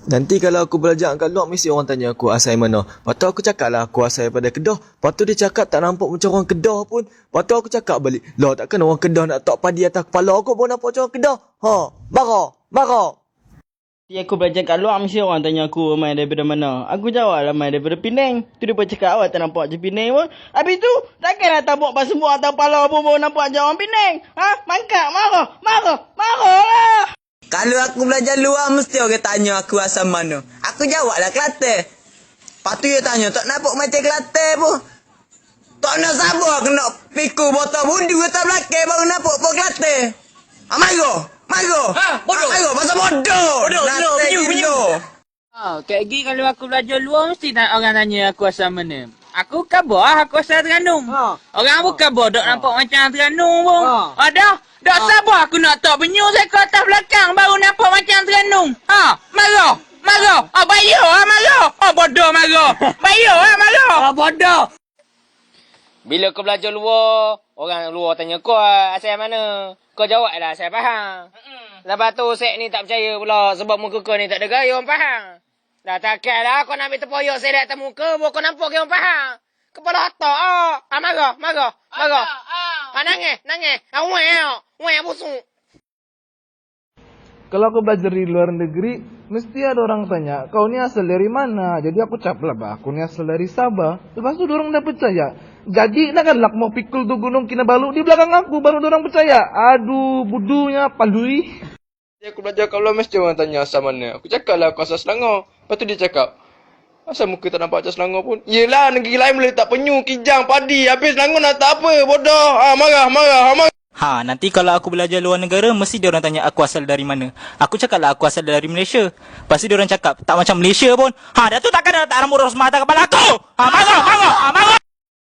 Nanti kalau aku belajar kat luar, mesti orang tanya aku asal mana. Lepas tu aku cakap lah aku asal daripada Kedah. Lepas tu dia cakap tak nampak macam orang Kedah pun. Lepas tu aku cakap balik, lah takkan orang Kedah nak tok padi atas kepala aku pun nampak macam orang Kedah. Marah. Nanti aku belajar kat luar, mesti orang tanya aku main daripada mana. Aku jawab lah main daripada Penang. Tu dia pun cakap awak tak nampak macam Penang pun. Habis tu takkan nak tabuk pas semua atas kepala pun baru nampak macam orang Penang. Mangkak, marah lah. Kalau aku belajar luar, mesti orang tanya aku asal mana. Aku jawablah Kelantan. Lepas tu dia tanya, tak nampak macam Kelantan pun. Tak nak sabar kena pikul botol bundu atas belakang baru nampak pun Kelantan. Marah. Bodoh. Marah, pasal bodoh. Penyu. Kayak gini kalau aku belajar luar, mesti orang tanya aku asal mana. Aku khabar aku asal Terengganu. Orang pun khabar dok nampak macam Terengganu pun. Dah sabar aku nak tahu penyu saya ke atas belakang baru nampak macam Terengganu. Marah. Bayar marah. Bodoh marah. Bayar marah. Bodoh. Bila kau belajar luar, orang luar tanya kau asal mana. Kau jawablah saya faham. Lepas tu set ni tak percaya pula sebab muka kau ni tak ada gaya orang faham. Dah takkanlah kau nak ambil terpoyak saya atas muka, baru kau nampak orang faham. Kepala otak marah. Nangis. Weh busuk. Kalau aku belajar di luar negeri, mesti ada orang tanya, kau ni asal dari mana? Jadi aku cap lah, aku ni asal dari Sabah. Lepas tu orang dah percaya. Jadi nak kan mau pikul tu Gunung Kinabalu di belakang aku, baru orang percaya. Aduh, budunya palui. Aku belajar kalau mesti orang tanya asal mana. Aku cakap lah aku asal Selangor. Lepas tu dia cakap, asal muka tak nampak macam Selangor pun? Yelah, negeri lain boleh tak penyu, kijang, padi. Habis Selangor nak tak apa, bodoh. Marah. Nanti kalau aku belajar luar negara, mesti dia orang tanya aku asal dari mana. Aku cakap lah aku asal dari Malaysia. Pasti dia orang cakap, tak macam Malaysia pun. Dah tu takkan nak tak rambut rosmah atas kepala aku.